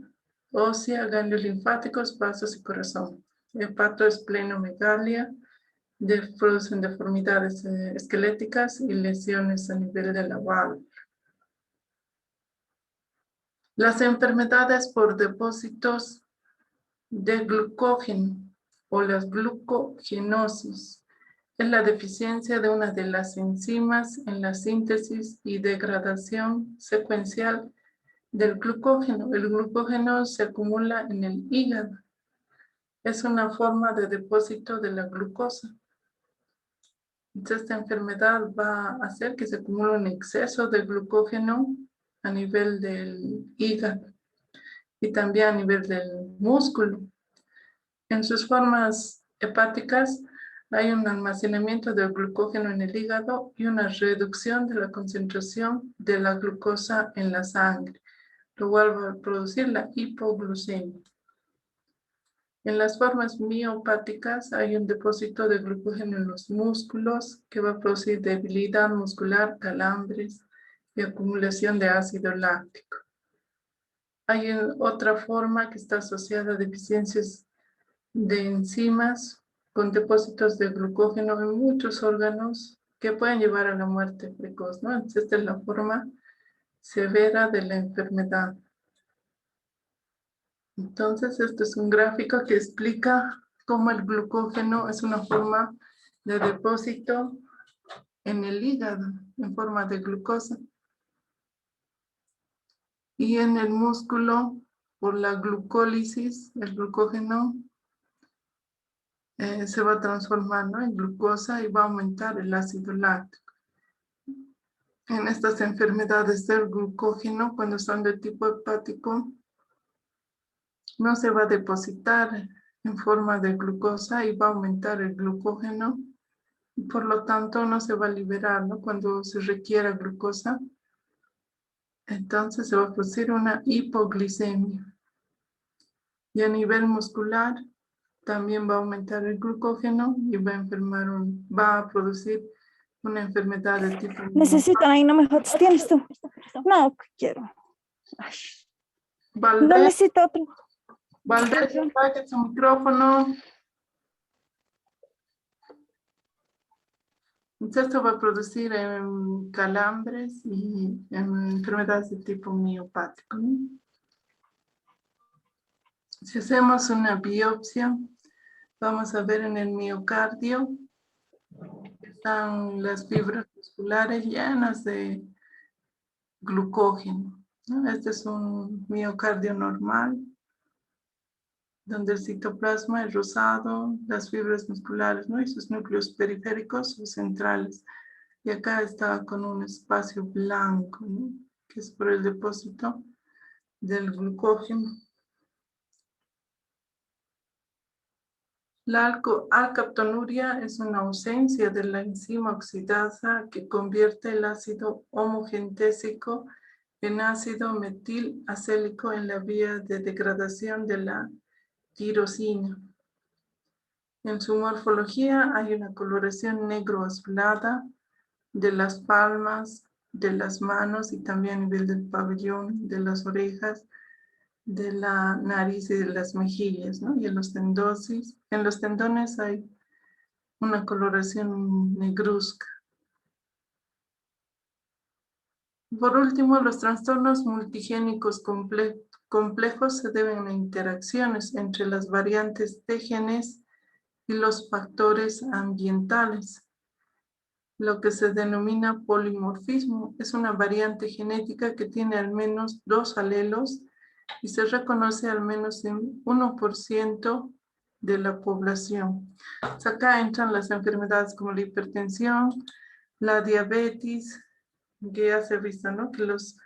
ósea, ganglios linfáticos, vasos y corazón. Hepatoesplenomegalia, producen deformidades esqueléticas y lesiones a nivel de la válvula. Las enfermedades por depósitos de glucógeno o las glucogenosis es la deficiencia de una de las enzimas en la síntesis y degradación secuencial del glucógeno. El glucógeno se acumula en el hígado. Es una forma de depósito de la glucosa. Entonces, esta enfermedad va a hacer que se acumule un exceso de glucógeno a nivel del hígado y también a nivel del músculo. En sus formas hepáticas hay un almacenamiento del glucógeno en el hígado y una reducción de la concentración de la glucosa en la sangre, lo cual va a producir la hipoglucemia. En las formas miopáticas hay un depósito de glucógeno en los músculos que va a producir debilidad muscular, calambres y acumulación de ácido láctico. Hay otra forma que está asociada a deficiencias de enzimas con depósitos de glucógeno en muchos órganos que pueden llevar a la muerte precoz, ¿no? Entonces, esta es la forma severa de la enfermedad. Entonces, este es un gráfico que explica cómo el glucógeno es una forma de depósito en el hígado, en forma de glucosa. Y en el músculo, por la glucólisis, el glucógeno se va a transformar, ¿no?, en glucosa y va a aumentar el ácido láctico. En estas enfermedades del glucógeno, cuando son de tipo hepático, no se va a depositar en forma de glucosa y va a aumentar el glucógeno. Y por lo tanto, no se va a liberar, ¿no?, cuando se requiera glucosa. Entonces se va a producir una hipoglicemia. Y a nivel muscular, también va a aumentar el glucógeno y va a producir una enfermedad de tipo... Necesito, ahí no me jodas, tienes tú. No, quiero. Ay, no Valdés, necesito otro. Valdés, apague su micrófono. Entonces esto va a producir calambres y enfermedades de tipo miopático, ¿no? Si hacemos una biopsia, vamos a ver en el miocardio, están las fibras musculares llenas de glucógeno, ¿no? Este es un miocardio normal, donde el citoplasma es rosado, las fibras musculares, ¿no?, y sus núcleos periféricos o centrales. Y acá está con un espacio blanco, ¿no?, que es por el depósito del glucógeno. La alcaptonuria es una ausencia de la enzima oxidasa que convierte el ácido homogentésico en ácido metilacélico en la vía de degradación de la tirosina. En su morfología hay una coloración negro azulada de las palmas, de las manos y también a nivel del pabellón, de las orejas, de la nariz y de las mejillas, ¿no? Y en los tendones hay una coloración negruzca. Por último, los trastornos multigénicos complejos se deben a interacciones entre las variantes de genes y los factores ambientales. Lo que se denomina polimorfismo es una variante genética que tiene al menos 2 alelos y se reconoce al menos en 1% de la población. Acá entran las enfermedades como la hipertensión, la diabetes, que ya se ha visto, ¿no? Que los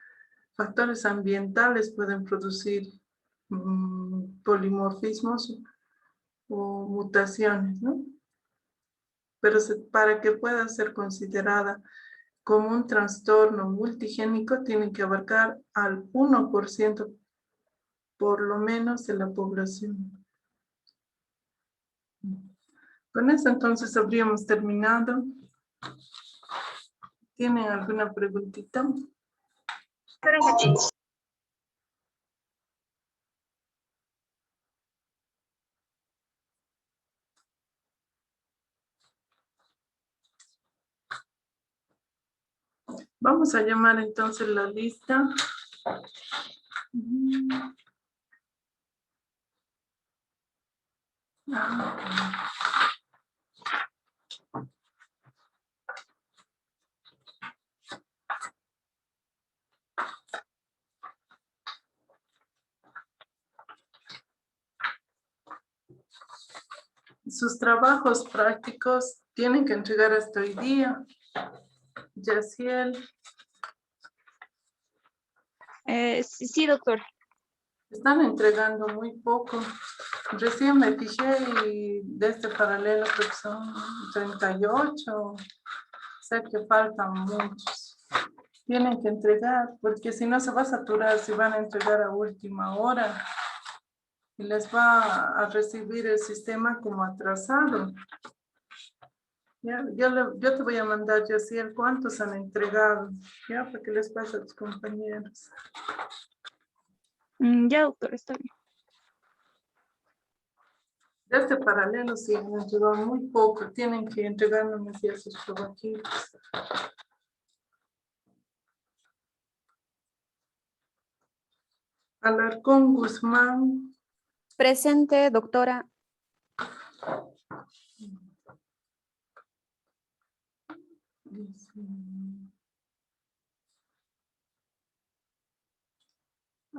factores ambientales pueden producir polimorfismos o mutaciones, ¿no? Pero para que pueda ser considerada como un trastorno multigénico, tiene que abarcar al 1% por lo menos de la población. Con eso entonces habríamos terminado. ¿Tienen alguna preguntita? Vamos a llamar entonces la lista. Sus trabajos prácticos tienen que entregar hasta hoy día. Yaciel, Sí, doctor. están entregando muy poco. Recién me fijé y de este paralelo creo que son 38. Sé que faltan muchos. Tienen que entregar, porque si no se va a saturar, si van a entregar a última hora. Y les va a recibir el sistema como atrasado. Yo te voy a mandar, Yaciel, cuántos han entregado, ya, para que les pase a tus compañeros. Ya, doctor, está bien. De este paralelo sí han entregado muy poco, tienen que entregarnos así a sus trabajitos. Alarcón Guzmán. Presente, doctora.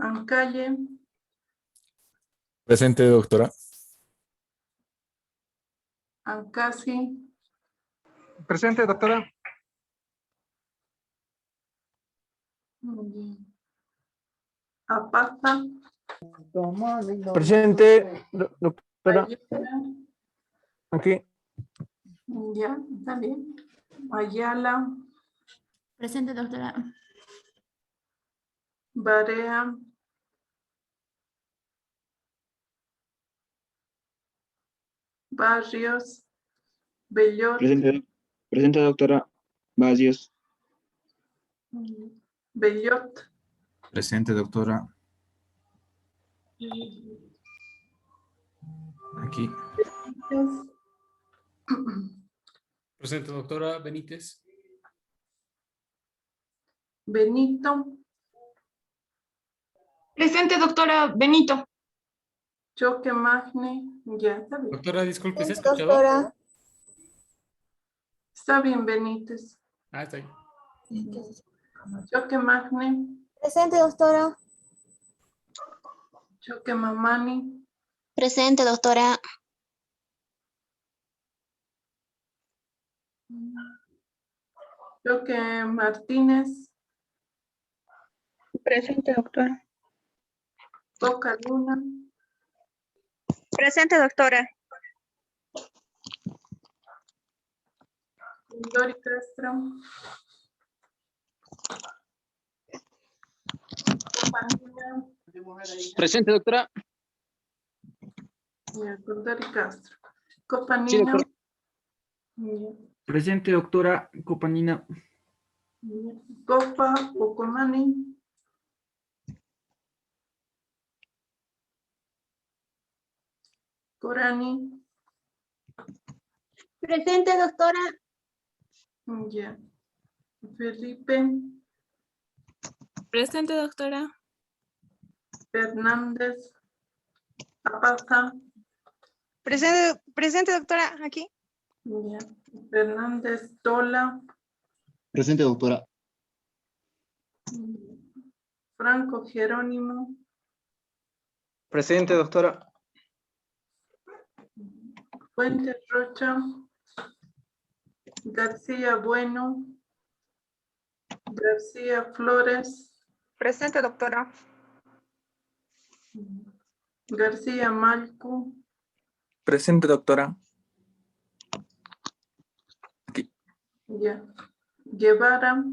Ancalle. Presente, doctora. Ancasi. Presente, doctora. Muy bien. Apata. Presente, doctora. Ayala. Aquí. Ya, está bien. Ayala. Presente, doctora. Barea. Barrios. Bellot. Presente, doctora. Vasios. Bellot. Presente, doctora. Aquí. Presente, doctora Benítez. Benito. Presente, doctora Benito. Choque Magne. Ya, está bien. Doctora, disculpe, ¿se ha escuchado? Doctora. Está bien, Benítez. Ah, está ahí. Choque Magne. Presente, doctora. Choque Mamani. Presente, doctora. Choque Martínez. Presente, doctora. Boca Luna. Presente, doctora. Dori Castro. Compañía. Presente, doctora. Dori Castro. Copanino. doctor. Ya. Presente, doctora Copanina. Copa Ocomani. Corani. Presente, doctora. Ya. Felipe. Presente, doctora. Fernández. Zapata. Presente, doctora. Aquí. Ya. Fernández Tola. Presente, doctora. Franco Jerónimo. Presente, doctora. Fuentes Rocha. García Bueno. García Flores. Presente, doctora. García Malco. Presente, doctora. Ya. Guevara.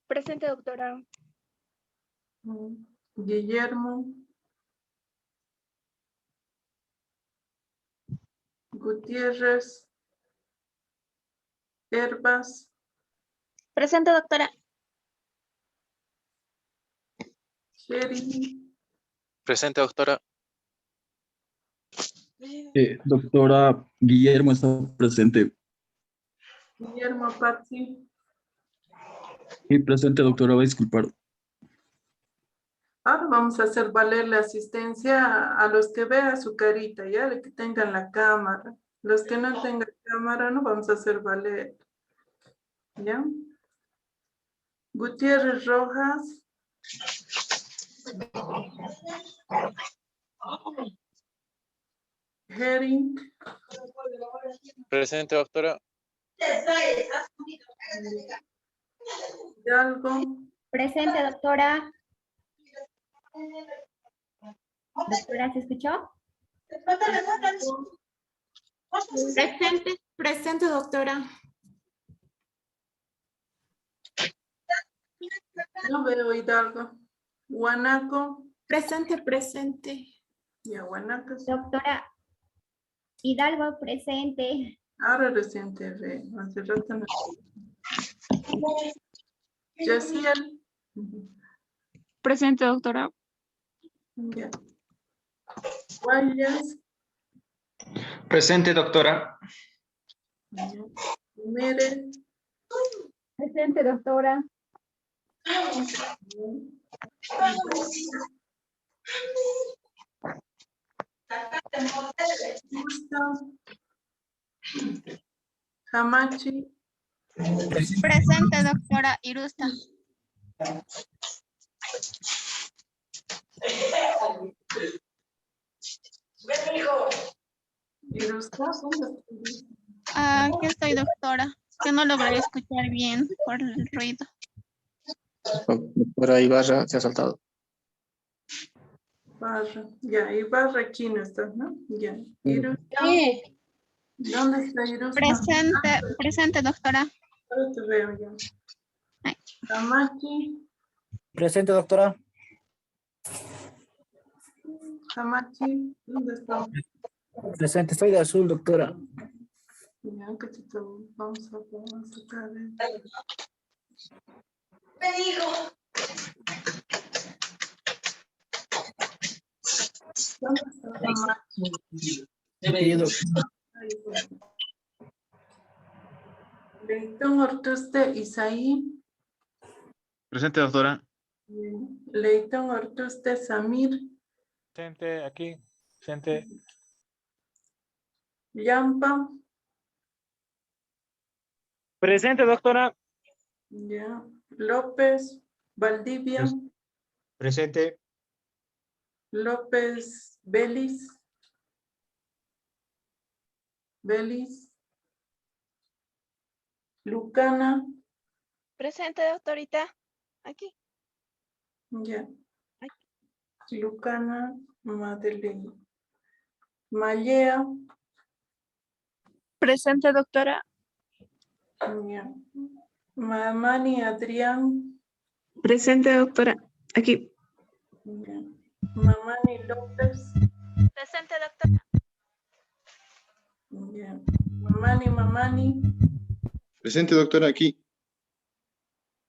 Presente, doctora. Guillermo. Gutiérrez. Herbas. Presente, doctora. Sherry. Presente, doctora. Doctora Guillermo está presente. Guillermo Pazzi. Y presente, doctora, va a disculpar. Ahora vamos a hacer valer la asistencia a los que vean su carita, ya, de que tengan la cámara. Los que no tengan cámara no vamos a hacer valer. ¿Ya? Gutiérrez Rojas. Herring. Presente, doctora. Hidalgo. Presente, doctora. Doctora, ¿se escuchó? Presente. Presente, doctora. No veo Hidalgo. Guanaco. Presente. Ya, Guanaco. Doctora Hidalgo, presente. Ahora recién te ve. Hace rato no. Yaciel. Presente, doctora. Ya. Guayas. Presente, doctora. Ya. Mérez. Presente, doctora. Gusto. Hamachi. Presente, doctora Irusta. Irusta. Aquí estoy, doctora. Que no logré escuchar bien por el ruido. Doctora Ibarra se ha saltado. Barra. Ya, Ibarra aquí no está, ¿no? Ya. Irusta. ¿Dónde está Irusta? Presente, doctora. Ahora te veo ya. Hamachi. Presente, doctora. Hamachi. ¿Dónde está? Presente, estoy de azul, doctora. Ya, que te vamos a sacar. ¿Dónde está Hamachi? Ahí está. Leitón Ortuste Isaí. Presente, doctora. Leitón Ortuste Samir. Presente, aquí. Presente. Yampa. Presente, doctora. Ya. López Valdivia. Presente. López Belis. Lucana. Presente, doctorita. Aquí. Ya. Lucana Madeleine. Mallea. Presente, doctora. Ya. Mamani Adrián. Presente, doctora. Aquí. Ya. Mamani López. Presente, doctora. Ya. Mamani. Presente, doctora, aquí.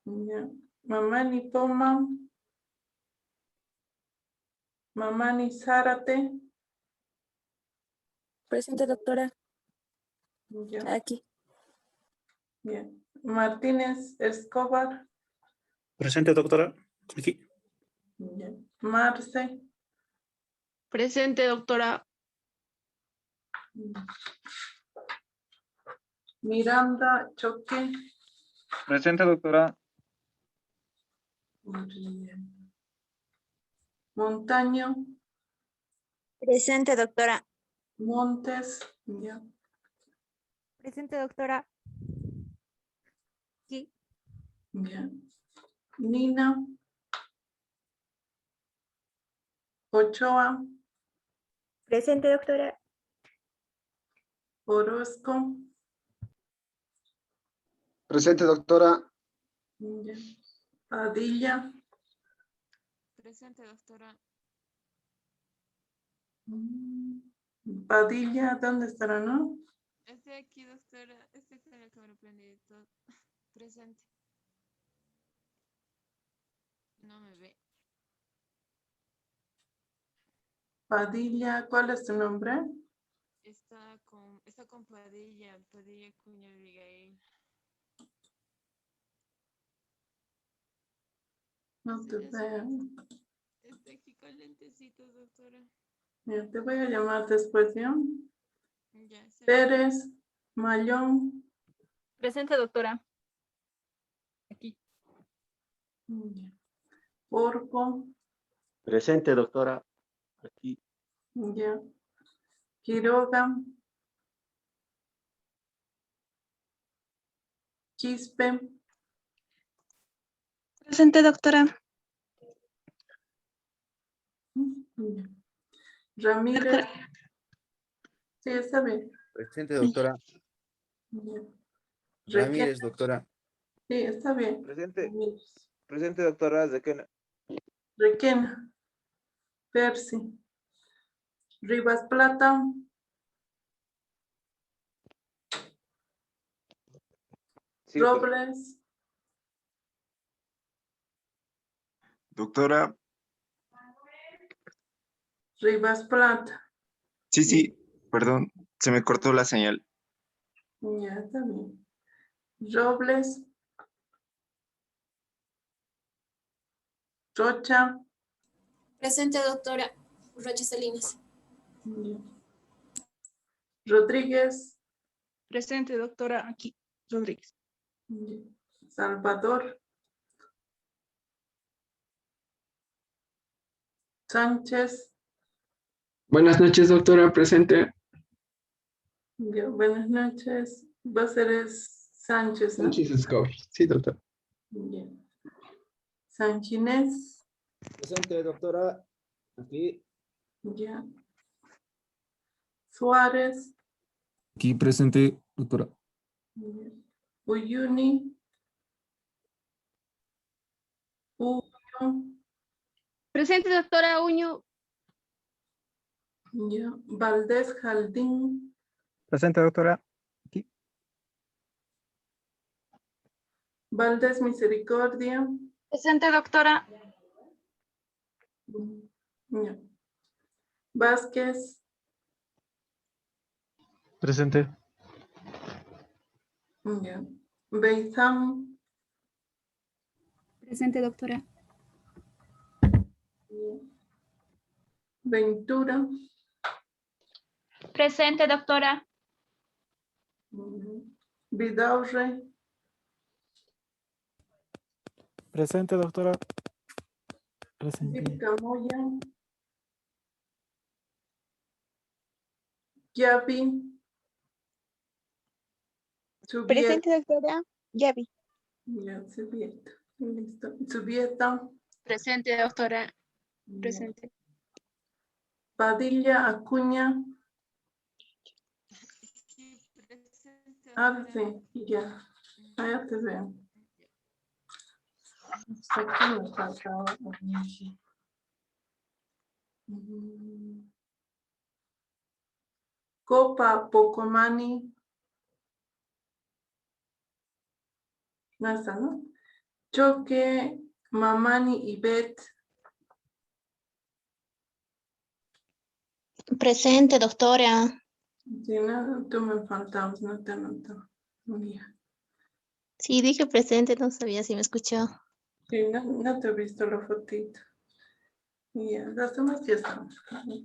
Ya. Mamani Poma. Mamani Zárate. Presente, doctora. Ya. Aquí. Bien. Martínez Escobar. Presente, doctora. Aquí. Ya. Marce. Presente, doctora. Miranda Choque. Presente, doctora. Montaño. Presente, doctora. Montes. Ya. Presente, doctora. Aquí. Ya. Nina. Ochoa. Presente, doctora. Orozco. Presente, doctora. Ya. Padilla. Presente, doctora. Padilla, ¿dónde estará, no? Estoy aquí, doctora. Estoy con la cámara prendida y todo. Presente. No me ve. Padilla, ¿cuál es tu nombre? Está con Padilla Cuña Abigail. No te veo. Está aquí con lentecitos, doctora. Ya, te voy a llamar después, ¿ya? Ya, Pérez, Mayón. Presente, doctora. Aquí. Ya. Porco. Presente, doctora. Aquí. Ya. Quiroga. Quispe. Presente, doctora. Ya. Ramírez. Sí, está bien. Presente, doctora. Ya. Ramírez, doctora. Sí, está bien. Presente. Ramírez. Presente, doctora. Requena. Percy. Rivas Plata. Sí, Robles. doctora. Rivas Plata. Sí, perdón, se me cortó la señal. Ya, está bien. Robles. Rocha. Presente, doctora. Rocha Salinas. Ya. Rodríguez. Presente, doctora. Aquí. Rodríguez. Ya. Salvador. Sánchez. Buenas noches, doctora. Presente. Ya, buenas noches. Va a ser Sánchez, ¿no? Sánchez Escobar. Sí, doctora. Ya. San Ginés. Presente, doctora. Aquí. Ya. Suárez. Aquí presente, doctora. Ya. Uyuni. Uño. Presente, doctora Uño. Ya. Valdés Jaldín. Presente, doctora. Valdés Misericordia. Presente, doctora. Ya. Vázquez. Presente. Ya. Beizán. Presente, doctora. Ya. Ventura. Presente, doctora. Vidaurre. Presente, doctora. Presente. Vilcamoya. Yavi. Subieta. Presente, doctora. Ya vi. Ya, Subieta. Listo. Subieta. Presente, doctora. Ya. Presente. Padilla Acuña. Ah, sí, ya. Allá te veo. Aquí me faltaba. Copa Pocomani. No está, ¿no? Choque Mamani y Bet. Presente, doctora. Sí, no, tú me faltabas, no te noto. Ya. Sí, dije presente, no sabía si me escuchó. Sí, no te he visto la fotito. Ya, las demás ya están.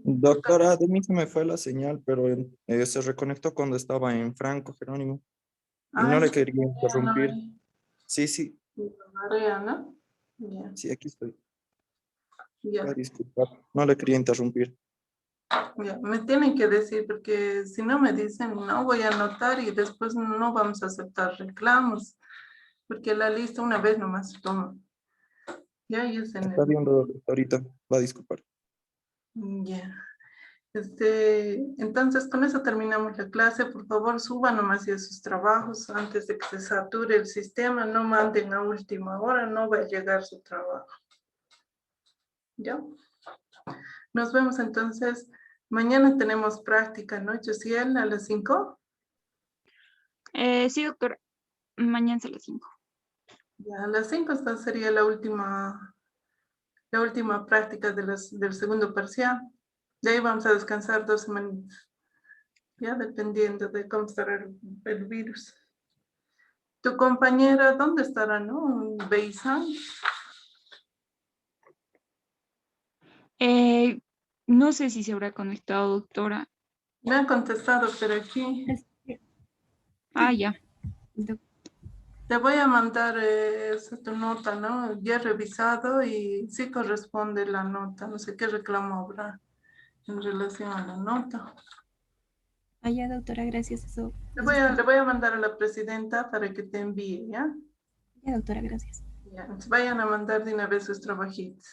Doctora, de mí se me fue la señal, pero se reconectó cuando estaba en Franco, Jerónimo. Y no le quería interrumpir. Sí, Marea, ¿no? Ya, sí, aquí estoy. ya. Disculpa, no le quería interrumpir. Ya, me tienen que decir porque si no me dicen no voy a anotar y después no vamos a aceptar reclamos porque la lista una vez nomás se toma. Ya, Está bien, doctorita, va a disculpar. Ya. Entonces con eso terminamos la clase. Por favor suban nomás ya sus trabajos antes de que se sature el sistema. No manden a última hora, no va a llegar su trabajo. ¿Ya? Nos vemos entonces. Mañana tenemos práctica, ¿no, Josiel? A las 5. Sí, doctora. Mañana a las 5. Ya, a las 5 esta sería la última práctica del segundo parcial. De ahí vamos a descansar 2 semanas. Ya, dependiendo de cómo estará el virus. Tu compañera, ¿dónde estará, no? Beisan. No sé si se habrá conectado, doctora. Me han contestado, pero aquí. Ah, ya. Te voy a mandar tu nota, ¿no? Ya he revisado y sí corresponde la nota. No sé qué reclamo habrá en relación a la nota. Ah, ya, doctora, gracias. Eso. Le voy a mandar a la presidenta para que te envíe, ¿ya? Ya, doctora, gracias. Ya, entonces vayan a mandar de una vez sus trabajitos.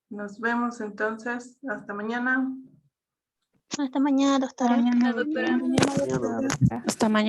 Nos vemos entonces. Hasta mañana. Hasta mañana, doctora. Mañana, doctora. Hasta mañana.